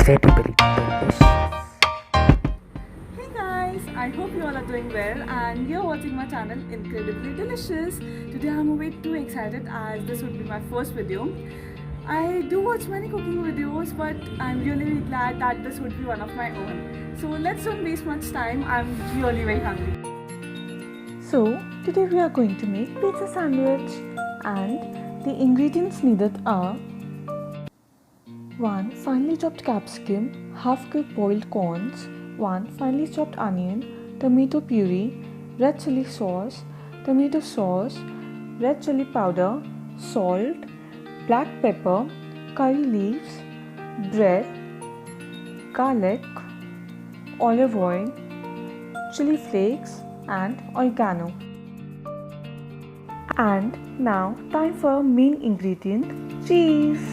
incredibly delicious. Hey guys, I hope you all are doing well and you're watching my channel Incredibly Delicious. Today I'm a bit too excited as this would be my first video. I do watch many cooking videos but I'm really glad that this would be one of my own. So let's don't waste much time, I'm really very hungry. So today we are going to make pizza sandwich and the ingredients needed are 1 finely chopped capsicum, half cup boiled corns, 1 finely chopped onion, tomato puree, red chili sauce, tomato sauce, red chili powder, salt, black pepper, curry leaves, bread, garlic, olive oil, chili flakes and oregano. And now time for our main ingredient, cheese.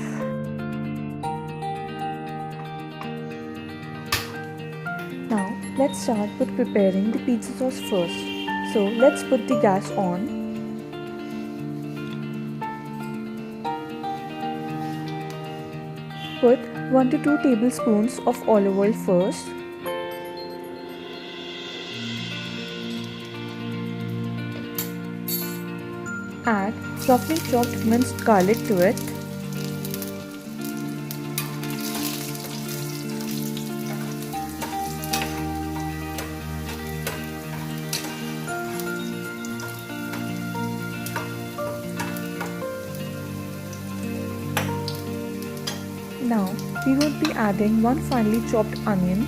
Now let's start with preparing the pizza sauce first. So let's put the gas on. Put 1 to 2 tablespoons of olive oil first. Add roughly chopped minced garlic to it. Now we will be adding 1 finely chopped onion.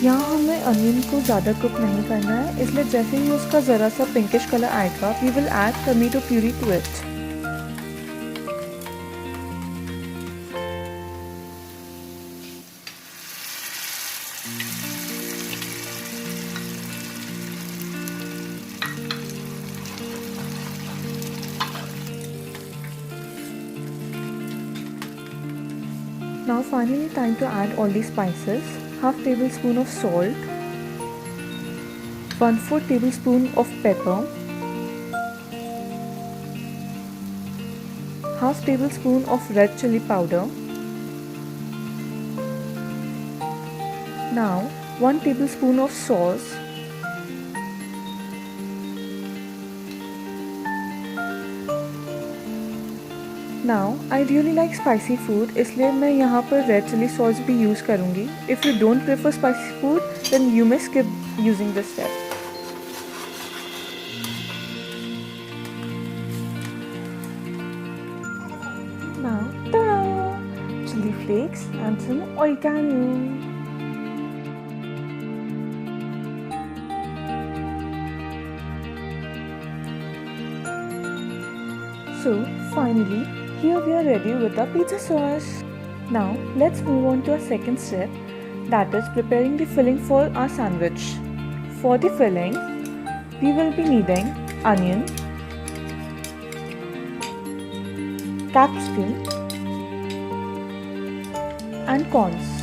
यहाँ हमें onion को ज़्यादा cook नहीं करना है, इसलिए जैसे ही उसका ज़रा सा पिंकिश कलर आएगा we will add tomato puree to it. Now finally time to add all the spices. Half tablespoon of salt, 1/4 tablespoon of pepper, half tablespoon of red chili powder. Now 1 tablespoon of sauce. Now I really like spicy food, इसलिए मैं यहाँ पर red chilli sauce भी use करूँगी. If you don't prefer spicy food, then you may skip using this step. Now, ta-da! Chili flakes and some oregano. So finally, here we are ready with our pizza sauce. Now let's move on to our second step, that is preparing the filling for our sandwich. For the filling, we will be needing onion, capsicum and corns.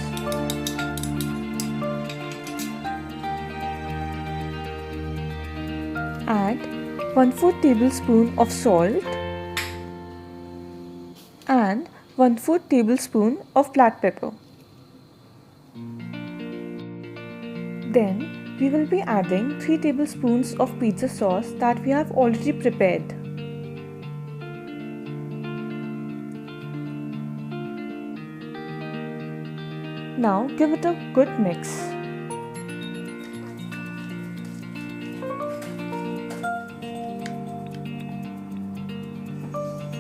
Add 1/4 tablespoon of salt and 1/4 tablespoon of black pepper. Then we will be adding 3 tablespoons of pizza sauce that we have already prepared. Now give it a good mix.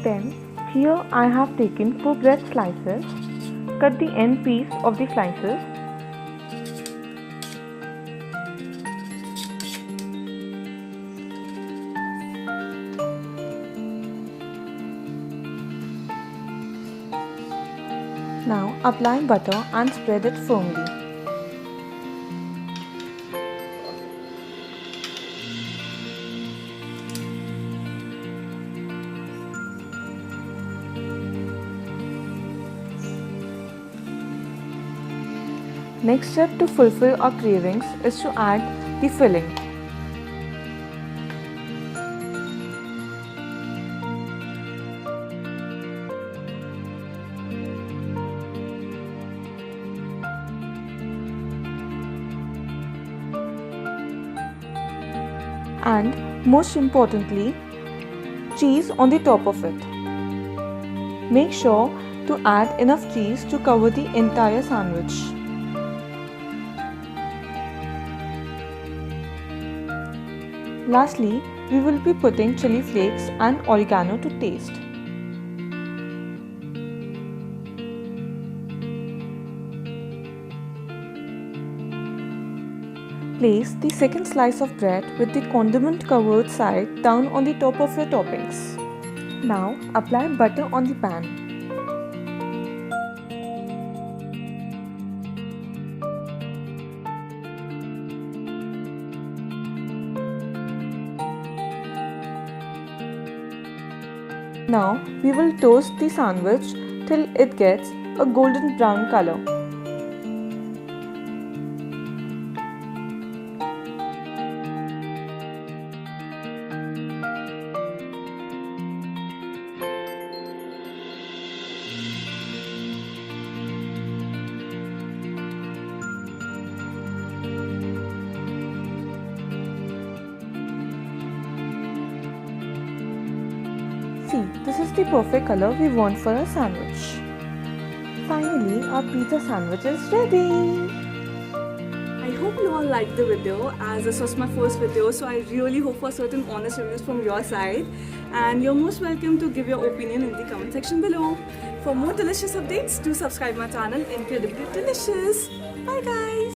Then here I have taken 4 bread slices. Cut the end piece of the slices. Now apply butter and spread it firmly. Next step to fulfill our cravings is to add the filling. and most importantly, cheese on the top of it. Make sure to add enough cheese to cover the entire sandwich. Lastly, we will be putting chili flakes and oregano to taste. Place the second slice of bread with the condiment covered side down on the top of your toppings. Now apply butter on the pan. Now we will toast the sandwich till it gets a golden brown color. See, this is the perfect color we want for our sandwich. Finally, our pizza sandwich is ready. I hope you all liked the video, as this was my first video, so I really hope for certain honest reviews from your side, and you're most welcome to give your opinion in the comment section below. For more delicious updates, do subscribe my channel Incredibly Delicious. Bye guys.